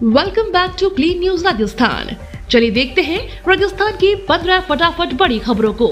Welcome back to clean news Rajasthan. चलिए देखते हैं राजस्थान की 15 फटाफट बड़ी खबरों को।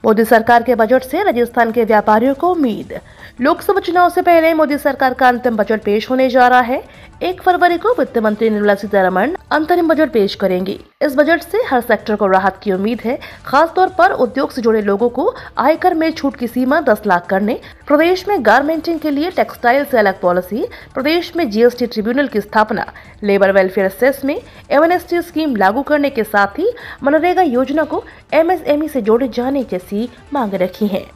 मोदी सरकार के बजट से राजस्थान के व्यापारियों को उम्मीद। लोकसभा चुनाव से पहले मोदी सरकार का अंतिम बजट पेश होने जा रहा है। 1 फरवरी को वित्त मंत्री निर्मला सीतारमण अंतरिम बजट पेश करेंगी। इस बजट से हर सेक्टर को राहत की उम्मीद है। खासतौर पर उद्योग से जुड़े लोगों को आयकर में छूट की सीमा 10 लाख करने, प्रदेश में गारमेंटिंग के लिए टेक्सटाइल से अलग पॉलिसी, प्रदेश में जीएसटी ट्रिब्यूनल की स्थापना, लेबर वेलफेयर सेस में एमएनएसटी स्कीम लागू करने के साथ ही मनरेगा योजना को एमएसएमई से जोड़े जाने जैसी मांग रखी है।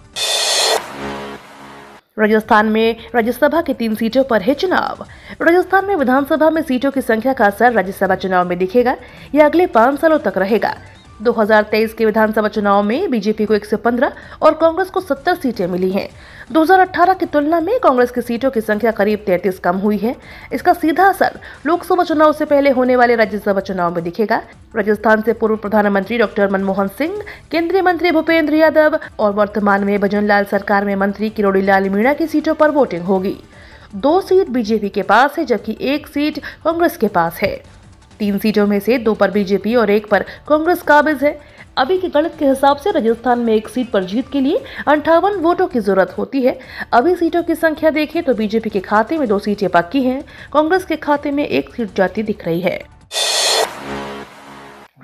राजस्थान में राज्यसभा की 3 सीटों पर है चुनाव। राजस्थान में विधानसभा में सीटों की संख्या का असर राज्यसभा चुनाव में दिखेगा। यह अगले 5 सालों तक रहेगा। 2023 के विधानसभा चुनाव में बीजेपी को 115 और कांग्रेस को 70 सीटें मिली हैं। 2018 की तुलना में कांग्रेस की सीटों की संख्या करीब 33 कम हुई है। इसका सीधा असर लोकसभा चुनाव से पहले होने वाले राज्यसभा चुनाव में दिखेगा। राजस्थान से पूर्व प्रधानमंत्री डॉक्टर मनमोहन सिंह, केंद्रीय मंत्री भूपेंद्र यादव और वर्तमान में भजनलाल सरकार में मंत्री किरोड़ी लाल मीणा की सीटों पर वोटिंग होगी। 2 सीट बीजेपी के पास है, जबकि 1 सीट कांग्रेस के पास है। 3 सीटों में से 2 पर बीजेपी और 1 पर कांग्रेस काबिज है। अभी के गणित के हिसाब से राजस्थान में 1 सीट पर जीत के लिए 58 वोटों की जरूरत होती है। अभी सीटों की संख्या देखें तो बीजेपी के खाते में 2 सीटें पक्की हैं, कांग्रेस के खाते में 1 सीट जाती दिख रही है।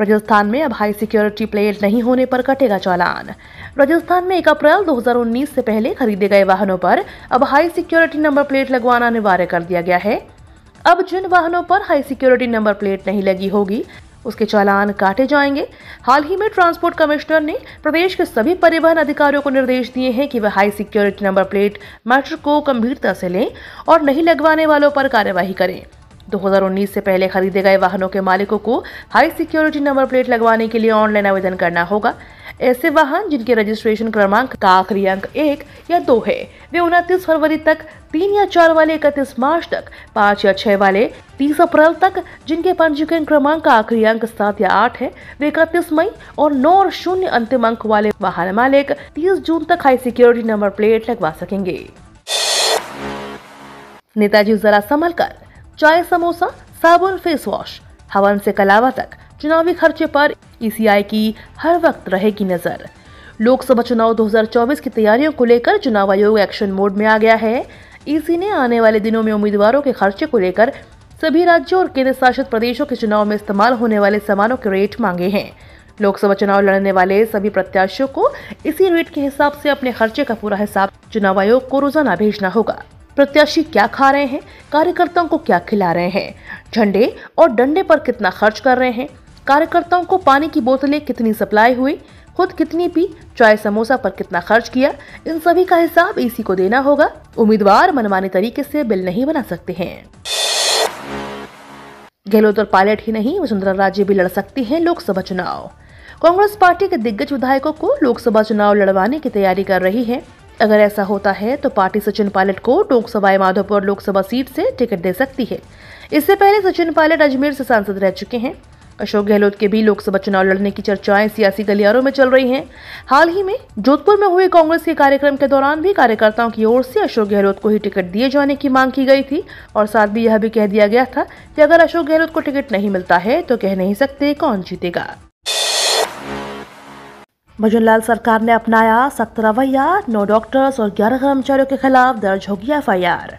राजस्थान में अब हाई सिक्योरिटी प्लेट नहीं होने पर कटेगा चालान। राजस्थान में 1 अप्रैल 2019 से पहले खरीदे गए वाहनों पर अब हाई सिक्योरिटी नंबर प्लेट लगवाना अनिवार्य कर दिया गया है। अब जिन वाहनों पर हाई सिक्योरिटी नंबर प्लेट नहीं लगी होगी उसके चालान काटे जाएंगे। हाल ही में ट्रांसपोर्ट कमिश्नर ने प्रदेश के सभी परिवहन अधिकारियों को निर्देश दिए हैं कि वह high security number plate matter को गंभीरता से लें और नहीं लगवाने वालों पर कार्यवाही करें। 2019 से पहले खरीदे गए वाहनों के मालिकों को हाई सिक्योरिटी नंबर प्लेट लगवाने के लिए ऑनलाइन आवेदन करना होगा। ऐसे वाहन जिनके रजिस्ट्रेशन क्रमांक का आखिरी अंक 1 या 2 है वे 29 फरवरी तक, 3 या 4 वाले 31 मार्च तक, 5 या 6 वाले 30 अप्रैल तक, जिनके पंजीकरण क्रमांक का आखिरी अंक 7 या 8 है वे 31 मई और 9 और 0 अंतिम अंक वाले वाहन मालिक 30 जून तक हाई सिक्योरिटी नंबर प्लेट लगवा सकेंगे। नेताजी जरा संभल कर, चाय समोसा साबुन फेस वॉश, हवन से कलावा तक चुनावी खर्चे पर ईसीआई की हर वक्त रहेगी नजर। लोकसभा चुनाव 2024 की तैयारियों को लेकर चुनाव आयोग एक्शन मोड में आ गया है। ईसी ने आने वाले दिनों में उम्मीदवारों के खर्चे को लेकर सभी राज्यों और केंद्र शासित प्रदेशों के चुनाव में इस्तेमाल होने वाले सामानों के रेट मांगे हैं। लोकसभा चुनाव लड़ने वाले सभी प्रत्याशियों को इसी रेट के हिसाब से अपने खर्चे का पूरा हिसाब चुनाव आयोग को रोजाना भेजना होगा। प्रत्याशी क्या खा रहे हैं, कार्यकर्ताओं को क्या खिला रहे हैं, झंडे और डंडे पर कितना खर्च कर रहे हैं, कार्यकर्ताओं को पानी की बोतलें कितनी सप्लाई हुई, खुद कितनी पी, चाय समोसा पर कितना खर्च किया, इन सभी का हिसाब ईसी को देना होगा। उम्मीदवार मनमाने तरीके से बिल नहीं बना सकते हैं। गहलोत और पायलट ही नहीं, वसुंधरा राजे भी लड़ सकती हैं लोकसभा चुनाव। कांग्रेस पार्टी के दिग्गज विधायकों को लोकसभा चुनाव लड़वाने की तैयारी कर रही है। अगर ऐसा होता है तो पार्टी सचिन पायलट को टोंक सवाई माधोपुर लोकसभा सीट से टिकट दे सकती है। इससे पहले सचिन पायलट अजमेर से सांसद रह चुके हैं। अशोक गहलोत के भी लोकसभा चुनाव लड़ने की चर्चाएं सियासी गलियारों में चल रही हैं। हाल ही में जोधपुर में हुए कांग्रेस के कार्यक्रम के दौरान भी कार्यकर्ताओं की ओर से अशोक गहलोत को ही टिकट दिए जाने की मांग की गई थी और साथ भी यह भी कह दिया गया था कि अगर अशोक गहलोत को टिकट नहीं मिलता है तो कह नहीं सकते कौन जीतेगा। भजनलाल सरकार ने अपनाया सख्त रवैया, 9 डॉक्टर्स और 11 कर्मचारियों के खिलाफ दर्ज होगी एफआईआर।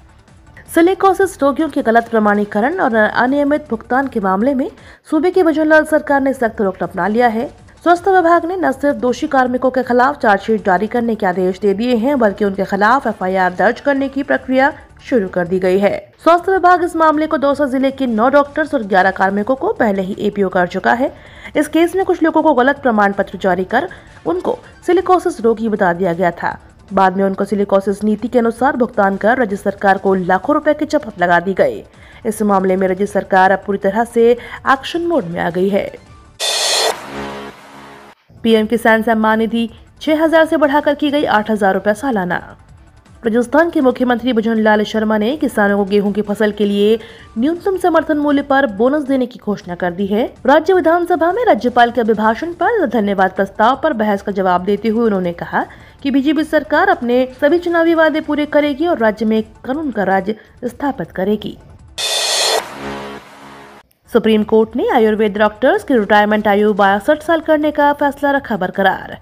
सिलिकोसिस रोगियों के गलत प्रमाणीकरण और अनियमित भुगतान के मामले में सूबे की भजनलाल सरकार ने सख्त रुख अपना लिया है। स्वास्थ्य विभाग ने न सिर्फ दोषी कार्मिकों के खिलाफ चार्जशीट जारी करने के आदेश दे दिए हैं, बल्कि उनके खिलाफ एफआईआर दर्ज करने की प्रक्रिया शुरू कर दी गई है। स्वास्थ्य विभाग इस मामले को दौसा जिले के 9 डॉक्टर्स और 11 कार्मिकों को पहले ही एपीओ कर चुका है। इस केस में कुछ लोगों को गलत प्रमाण पत्र जारी कर उनको सिलिकोसिस रोगी बता दिया गया था। बाद में उनको सिलिकोसिस नीति के अनुसार भुगतान कर राज्य सरकार को लाखों रुपए की चपत लगा दी गई। इस मामले में राज्य सरकार अब पूरी तरह से एक्शन मोड में आ गई है। पीएम किसान सम्मान निधि 6,000 से बढ़ाकर की गई 8,000 रुपए सालाना। राजस्थान के मुख्यमंत्री भजनलाल शर्मा ने किसानों को गेहूं की फसल के लिए न्यूनतम समर्थन मूल्य पर बोनस देने की घोषणा कर दी है। राज्य विधानसभा में राज्यपाल के अभिभाषण पर धन्यवाद प्रस्ताव पर बहस का जवाब देते हुए उन्होंने कहा कि बीजेपी सरकार अपने सभी चुनावी वादे पूरे करेगी और राज्य में कानून का राज स्थापित करेगी। सुप्रीम कोर्ट ने आयुर्वेद डॉक्टर्स की रिटायरमेंट आयु 62 साल करने का फैसला रखा बरकरार।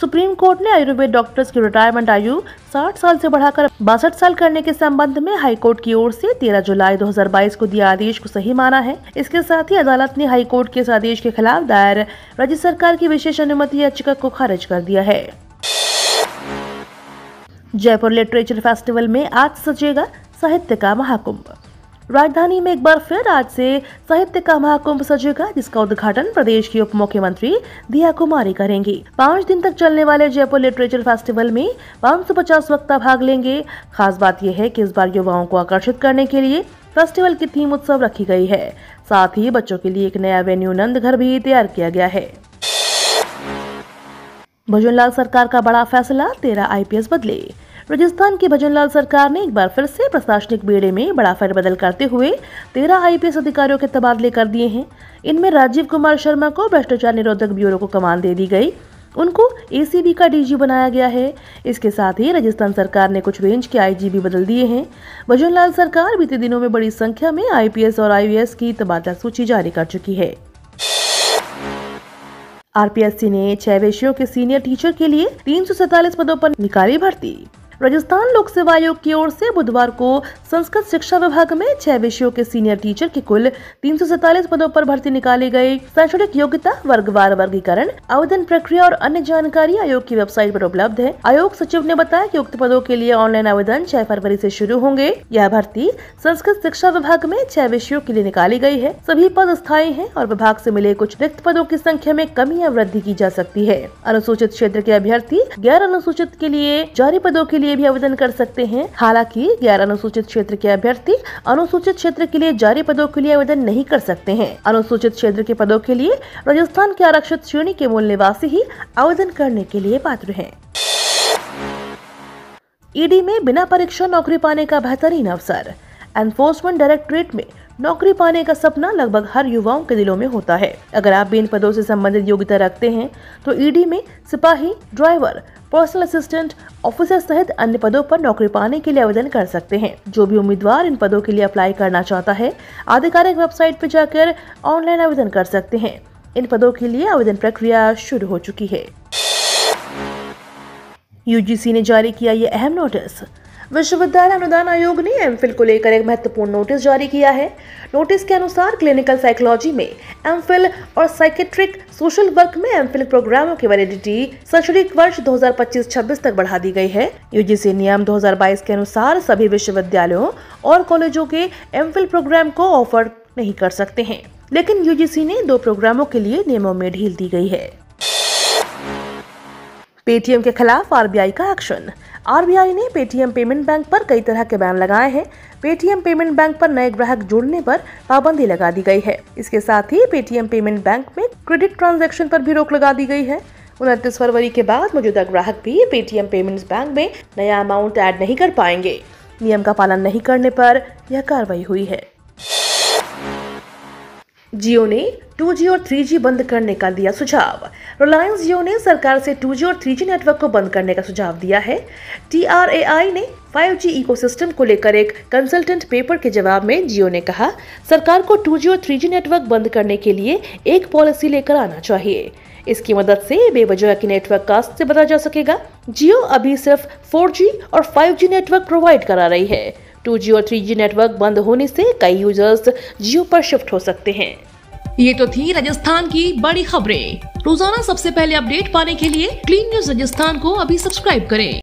सुप्रीम कोर्ट ने आयुर्वेद डॉक्टर्स की रिटायरमेंट आयु 60 साल से बढ़ाकर 62 साल करने के संबंध में हाई कोर्ट की ओर से 13 जुलाई 2022 को दिए आदेश को सही माना है। इसके साथ ही अदालत ने हाई कोर्ट के इस आदेश के खिलाफ दायर राज्य सरकार की विशेष अनुमति याचिका को खारिज कर दिया है। जयपुर लिटरेचर फेस्टिवल में आज सजेगा साहित्य का महाकुंभ। राजधानी में एक बार फिर आज से साहित्य का महाकुंभ सजेगा, जिसका उद्घाटन प्रदेश की उप मुख्यमंत्री दिया कुमारी करेंगी। 5 दिन तक चलने वाले जयपुर लिटरेचर फेस्टिवल में 550 वक्ता भाग लेंगे। खास बात यह है कि इस बार युवाओं को आकर्षित करने के लिए फेस्टिवल की थीम उत्सव रखी गई है। साथ ही बच्चों के लिए एक नया वेन्यू नंद घर भी तैयार किया गया है। भजनलाल सरकार का बड़ा फैसला, 13 IPS बदले। राजस्थान की भजनलाल सरकार ने एक बार फिर से प्रशासनिक बेड़े में बड़ा फेरबदल करते हुए 13 IPS अधिकारियों के तबादले कर दिए हैं। इनमें राजीव कुमार शर्मा को भ्रष्टाचार निरोधक ब्यूरो को कमान दे दी गई। उनको ACB का DG बनाया गया है। इसके साथ ही राजस्थान सरकार ने कुछ रेंज के IG भी बदल दिए हैं। भजनलाल सरकार बीते दिनों में बड़ी संख्या में IPS और IAS की तबादला सूची जारी कर चुकी है। RPSC ने 6 विषयों के सीनियर टीचर के लिए 347 पदों पर निकाली भर्ती। राजस्थान लोक सेवा आयोग की ओर से बुधवार को संस्कृत शिक्षा विभाग में 6 विषयों के सीनियर टीचर की कुल 347 पदों पर भर्ती निकाली गई। शैक्षणिक योग्यता, वर्गवार वर्गीकरण, आवेदन प्रक्रिया और अन्य जानकारी आयोग की वेबसाइट पर उपलब्ध है। आयोग सचिव ने बताया कि उक्त पदों के लिए ऑनलाइन आवेदन 6 फरवरी से शुरू होंगे। यह भर्ती संस्कृत शिक्षा विभाग में 6 विषयों के लिए निकाली गई है। सभी पद स्थायी हैं और विभाग से मिले कुछ रिक्त पदों की संख्या में कमी या वृद्धि की जा सकती है। अनुसूचित क्षेत्र के अभ्यर्थी गैर अनुसूचित के लिए जारी पदों के लिए भी आवेदन कर सकते हैं। हालांकि गैर अनुसूचित क्षेत्र के अभ्यर्थी अनुसूचित क्षेत्र के लिए जारी पदों के लिए आवेदन नहीं कर सकते हैं। अनुसूचित क्षेत्र के पदों के लिए राजस्थान के आरक्षित श्रेणी के मूल निवासी ही आवेदन करने के लिए पात्र हैं। ED में बिना परीक्षा नौकरी पाने का बेहतरीन अवसर। एनफोर्समेंट डायरेक्टरेट में नौकरी पाने का सपना लगभग हर युवाओं के दिलों में होता है। अगर आप भी इन पदों से संबंधित योग्यता रखते हैं तो ED में सिपाही, ड्राइवर, पर्सनल असिस्टेंट, ऑफिसर सहित अन्य पदों पर नौकरी पाने के लिए आवेदन कर सकते हैं। जो भी उम्मीदवार इन पदों के लिए अप्लाई करना चाहता है, आधिकारिक वेबसाइट पर जाकर ऑनलाइन आवेदन कर सकते हैं। इन पदों के लिए आवेदन प्रक्रिया शुरू हो चुकी है। UGC ने जारी किया ये अहम नोटिस। विश्वविद्यालय अनुदान आयोग ने MPhil को लेकर एक महत्वपूर्ण नोटिस जारी किया है। नोटिस के अनुसार क्लिनिकल साइकोलॉजी में MPhil और साइकेट्रिक सोशल वर्क में MPhil प्रोग्रामों की वैलिडिटी शैक्षणिक वर्ष 2025-26 तक बढ़ा दी गई है। UGC नियम 2022 के अनुसार सभी विश्वविद्यालयों और कॉलेजों के MPhil प्रोग्राम को ऑफर नहीं कर सकते हैं, लेकिन UGC ने 2 प्रोग्रामों के लिए नियमों में ढील दी गई है। पेटीएम के खिलाफ RBI का एक्शन। RBI ने पेटीएम पेमेंट बैंक पर कई तरह के बैन लगाए हैं। पेटीएम पेमेंट बैंक पर नए ग्राहक जोड़ने पर पाबंदी लगा दी गई है। इसके साथ ही पेटीएम पेमेंट बैंक में क्रेडिट ट्रांजैक्शन पर भी रोक लगा दी गई है। 29 फरवरी के बाद मौजूदा ग्राहक भी पेटीएम पेमेंट्स बैंक में नया अमाउंट ऐड नहीं कर पाएंगे। नियम का पालन नहीं करने पर यह कार्रवाई हुई है। जियो ने 2G और 3G बंद करने का दिया सुझाव। रिलायंस जियो ने सरकार से 2G और 3G नेटवर्क को बंद करने का सुझाव दिया है। TRAI ने 5G इकोसिस्टम को लेकर एक कंसल्टेंट पेपर के जवाब में जियो ने कहा, सरकार को 2G और 3G नेटवर्क बंद करने के लिए एक पॉलिसी लेकर आना चाहिए। इसकी मदद से बेवजह के नेटवर्क कास्ट से बचा जा सकेगा। जियो अभी सिर्फ 4G और 5G नेटवर्क प्रोवाइड करा रही है। 2G और 3G नेटवर्क बंद होने से कई यूजर्स जियो पर शिफ्ट हो सकते हैं। ये तो थी राजस्थान की बड़ी खबरें। रोजाना सबसे पहले अपडेट पाने के लिए क्लीन न्यूज राजस्थान को अभी सब्सक्राइब करें।